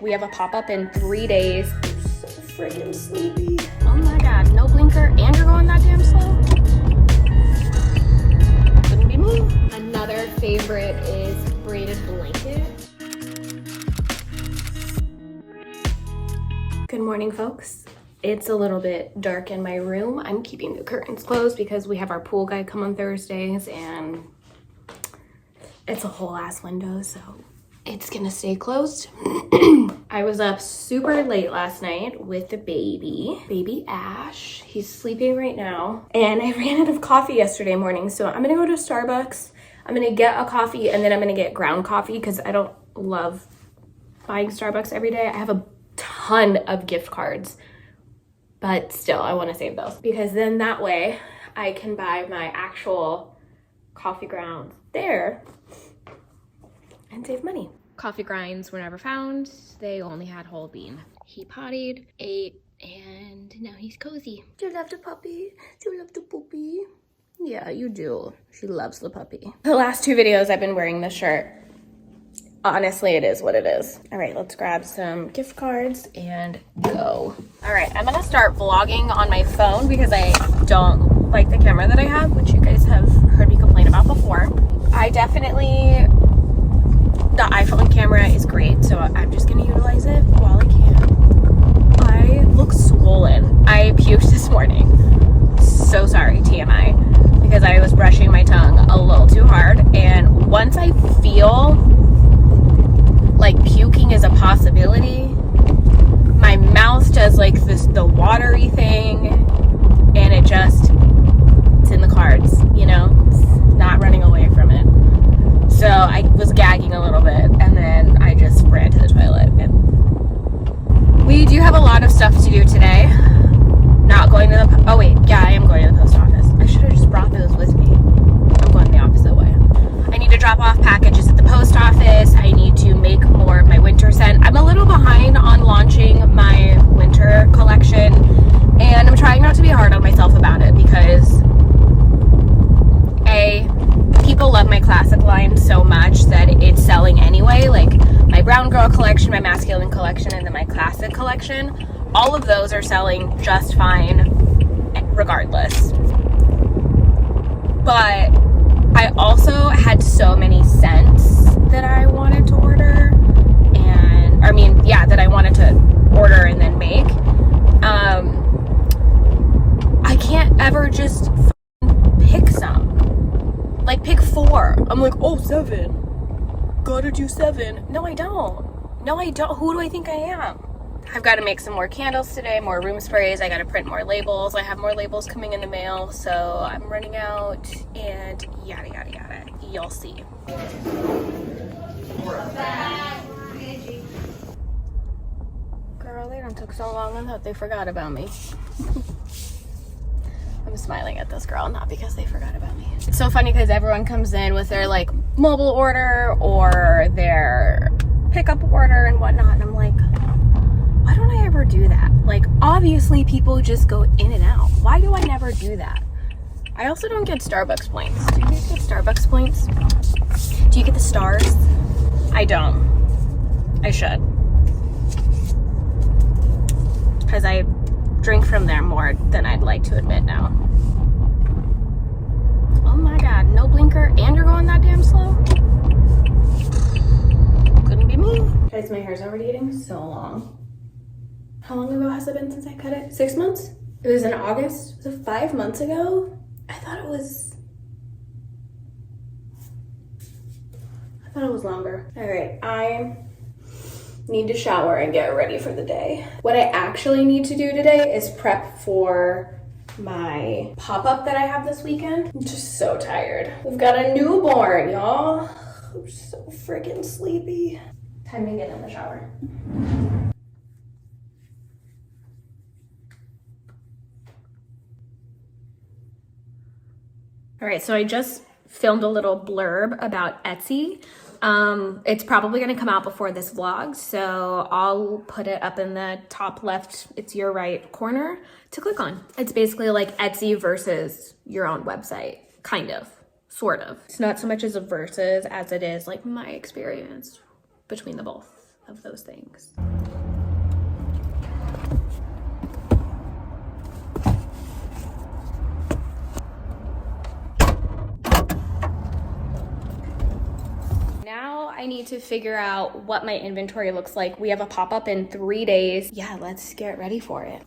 We have a pop-up in 3 days. I'm so freaking sleepy. Oh my God, no blinker and you're going that damn slow? Couldn't be me. Another favorite is braided blanket. Good morning, folks. It's a little bit dark in my room. I'm keeping the curtains closed because we have our pool guy come on Thursdays and it's a whole ass window, so it's gonna stay closed. I was up super late last night with the baby Ash. He's sleeping right now. And I ran out of coffee yesterday morning, so I'm gonna go to Starbucks. I'm gonna get a coffee and then I'm gonna get ground coffee because I don't love buying Starbucks every day. I have a ton of gift cards, but still I wanna save those because then that way I can buy my actual coffee grounds there and save money. Coffee grinds were never found. They only had whole bean. He pottied, ate, and now he's cozy. Do you love the puppy? Do you love the puppy? Yeah, you do. She loves the puppy. The last 2 videos I've been wearing this shirt. Honestly, it is what it is. All right, let's grab some gift cards and go. All right, I'm gonna start vlogging on my phone because I don't like the camera that I have, which you guys have heard me complain about before. The iPhone camera is great, so I'm just gonna utilize it while I can. I look swollen. I puked this morning. So sorry, TMI, because I was brushing my tongue a little too hard. And once I feel like puking is a possibility, my mouth does like the watery thing, and it's in the cards, you know? It's not running away from it. So I was gagging a little bit and then I just ran to the toilet. And we do have a lot of stuff to do today. Not going to the, oh wait, yeah, I am going to the post office. I should have just brought those with me. I'm going the opposite way. I need to drop off packages at the post office. I need to make more of my winter scent. I'm a little behind on launching my winter collection and I'm trying not to be hard on myself about it because people love my classic line so much that it's selling anyway. Like my brown girl collection, my masculine collection, and then my classic collection. All of those are selling just fine regardless. But I also had so many scents that I wanted to order that I wanted to order and then make. I can't ever just pick some. Like pick 4. I'm like, oh, 7. Gotta do 7. No, I don't. Who do I think I am? I've got to make some more candles today, more room sprays. I got to print more labels. I have more labels coming in the mail, so I'm running out and yada, yada, yada. You'll see. Girl, they done took so long. I thought they forgot about me. I'm smiling at this girl, not because they forgot about me. It's so funny because everyone comes in with their like mobile order or their pickup order and whatnot. And I'm like, why don't I ever do that? Like, obviously people just go in and out. Why do I never do that? I also don't get Starbucks points. Do you guys get Starbucks points? Do you get the stars? I don't. I should. Because I drink from there more than I'd like to admit now. Oh my God, no blinker and you're going that damn slow? Couldn't be me. Guys, my hair's already getting so long. How long ago has it been since I cut it? 6 months? It was in August. Was it 5 months ago? I thought it was longer. All right, I need to shower and get ready for the day. What I actually need to do today is prep for my pop-up that I have this weekend. I'm just so tired. We've got a newborn, y'all. I'm so freaking sleepy. Time to get in the shower. All right, so I just filmed a little blurb about Etsy. It's probably gonna come out before this vlog, so I'll put it up in the top left, it's your right corner to click on. It's basically like Etsy versus your own website, kind of, sort of. It's not so much as a versus as it is like my experience between the both of those things. Now I need to figure out what my inventory looks like. We have a pop-up in 3 days. Yeah, let's get ready for it.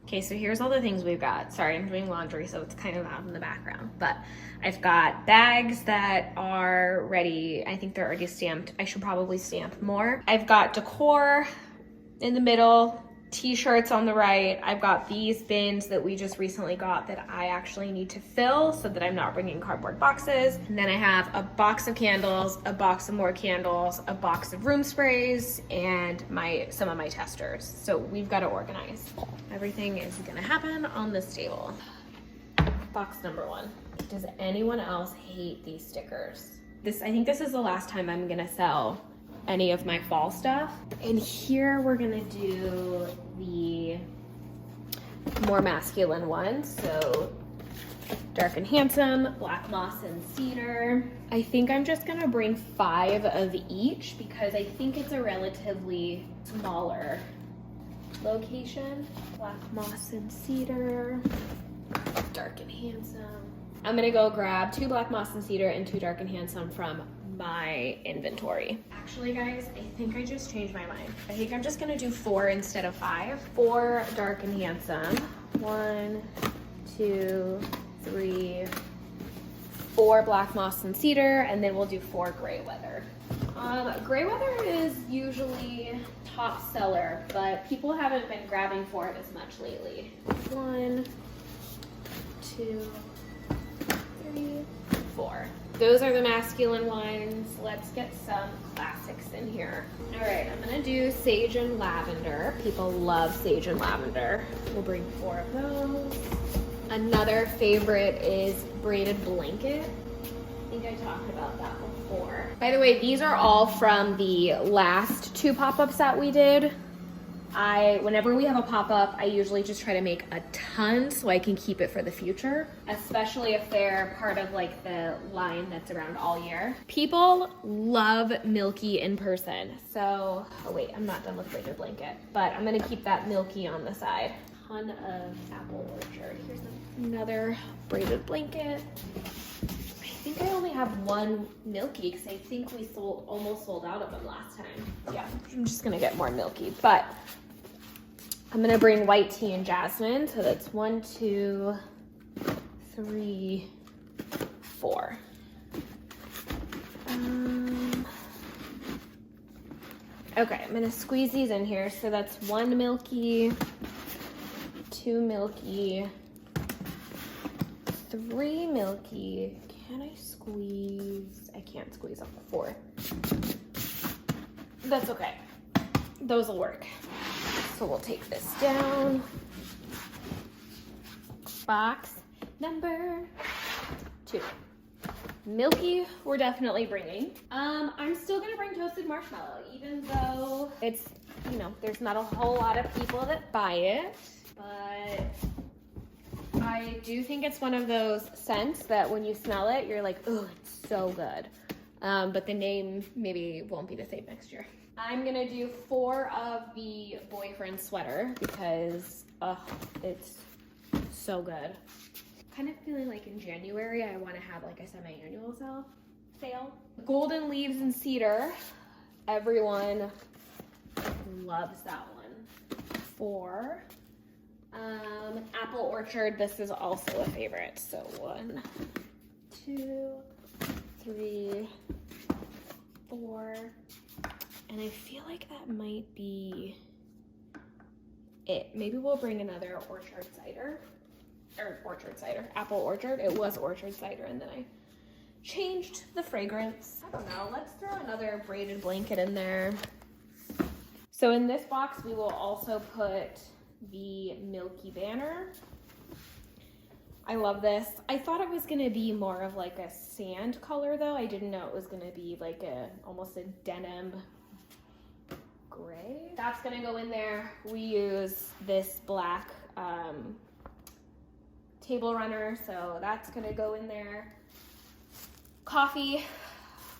Okay, so here's all the things we've got. Sorry, I'm doing laundry, so it's kind of out in the background. But I've got bags that are ready. I think they're already stamped. I should probably stamp more. I've got decor in the middle, t-shirts on the right. I've got these bins that we just recently got that I actually need to fill so that I'm not bringing cardboard boxes. And then I have a box of candles, a box of more candles, a box of room sprays, and some of my testers. So we've got to organize. Everything is gonna happen on this table. Box number 1. Does anyone else hate these stickers? I think this is the last time I'm gonna sell any of my fall stuff. And here we're gonna do the more masculine ones. So Dark and Handsome, Black Moss and Cedar. I think I'm just gonna bring 5 of each because I think it's a relatively smaller location. Black Moss and Cedar, Dark and Handsome. I'm gonna go grab 2 Black Moss and Cedar and 2 Dark and Handsome from my inventory. Actually, guys, I think I just changed my mind. I think I'm just gonna do 4 instead of 5. 4 Dark and Handsome. 1, 2, 3, 4 Black Moss and Cedar, and then we'll do 4 Gray Weather. Gray Weather is usually top seller, but people haven't been grabbing for it as much lately. 1, 2, 3, 4. Those are the masculine ones. Let's get some classics in here. All right, I'm gonna do Sage and Lavender. People love Sage and Lavender. We'll bring 4 of those. Another favorite is Braided Blanket. I think I talked about that before. By the way, these are all from the last 2 pop-ups that we did. Whenever we have a pop-up, I usually just try to make a ton so I can keep it for the future, especially if they're part of like the line that's around all year. People love Milky in person. So, oh wait, I'm not done with Braided Blanket, but I'm gonna keep that Milky on the side. Ton of Apple Orchard. Here's another Braided Blanket. I think I only have 1 Milky because I think we almost sold out of them last time. Yeah, I'm just gonna get more Milky, but I'm gonna bring White Tea and Jasmine. So that's 1, 2, 3, 4. Okay, I'm gonna squeeze these in here. So that's 1 Milky, 2 Milky, 3 Milky. Can I squeeze? I can't squeeze up the 4th. That's okay. Those will work. So we'll take this down. Box number 2. Milky, we're definitely bringing. I'm still gonna bring Toasted Marshmallow, even though it's, there's not a whole lot of people that buy it, but I do think it's one of those scents that when you smell it, you're like, oh, it's so good. But the name maybe won't be the same next year. I'm gonna do 4 of the Boyfriend Sweater because it's so good. Kind of feeling like in January I want to have like a semi-annual sale. Golden Leaves and Cedar. Everyone loves that one. 4. Apple Orchard, this is also a favorite. So 1, 2, 3, 4. And I feel like that might be it. Maybe we'll bring another Orchard Cider. Or Orchard Cider. Apple Orchard. It was Orchard Cider and then I changed the fragrance. I don't know. Let's throw another Braided Blanket in there. So in this box, we will also put the Milky Banner. I love this. I thought it was gonna be more of like a sand color though. I didn't know it was gonna be like almost a denim gray. That's gonna go in there. We use this black table runner, so that's gonna go in there. Coffee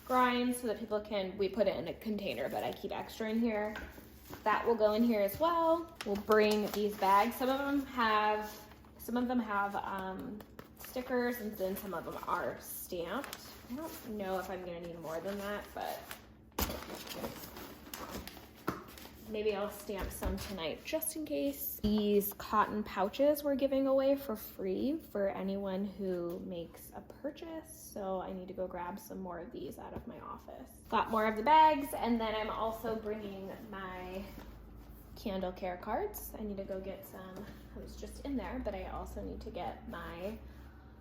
grinds so that people can, we put it in a container, but I keep extra in here. That will go in here as well. We'll bring these bags. Some of them have stickers, and then some of them are stamped. I don't know if I'm gonna need more than that, but maybe I'll stamp some tonight just in case. These cotton pouches we're giving away for free for anyone who makes a purchase. So I need to go grab some more of these out of my office. Got more of the bags, and then I'm also bringing my candle care cards. I need to go get some. I was just in there, but I also need to get my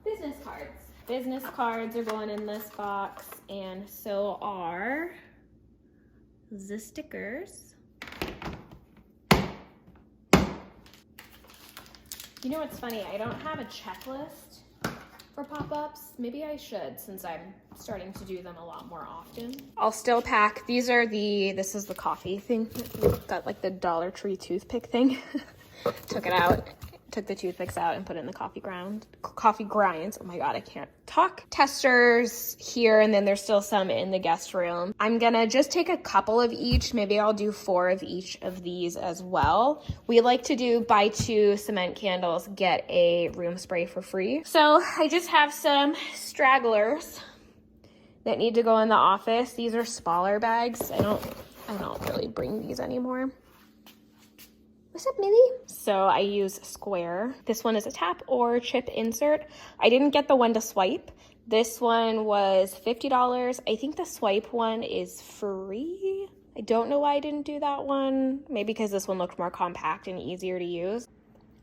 business cards. Business cards are going in this box, and so are the stickers. You know what's funny? I don't have a checklist for pop-ups. Maybe I should, since I'm starting to do them a lot more often. I'll still pack. This is the coffee thing. Got like the Dollar Tree toothpick thing. Took it out. Took the toothpicks out and put it in the coffee grinds. Oh my God, I can't talk. Testers here, and then there's still some in the guest room. I'm gonna just take a couple of each. Maybe I'll do 4 of each of these as well. We like to do buy 2 cement candles, get a room spray for free. So I just have some stragglers that need to go in the office. These are smaller bags. I don't really bring these anymore. What's up, Millie? So I use square. This one is a tap or chip insert. I didn't get the one to swipe. This one was $50. I think the swipe one is free. I don't know why I didn't do that one. Maybe because this one looked more compact and easier to use.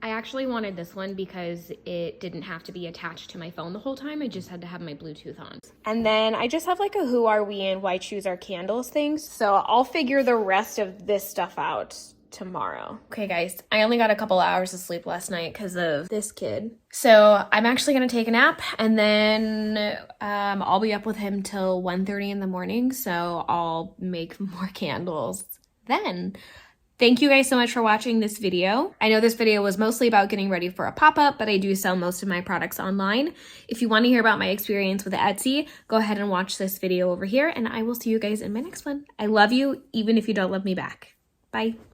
I actually wanted this one because it didn't have to be attached to my phone the whole time. I just had to have my Bluetooth on. And then I just have like a who are we and why choose our candles thing. So I'll figure the rest of this stuff out tomorrow. Okay guys, I only got a couple hours of sleep last night because of this kid. So I'm actually gonna take a nap, and then I'll be up with him till 1:30 in the morning. So I'll make more candles then. Thank you guys so much for watching this video. I know this video was mostly about getting ready for a pop-up, but I do sell most of my products online. If you want to hear about my experience with Etsy, go ahead and watch this video over here, and I will see you guys in my next one. I love you, even if you don't love me back. Bye.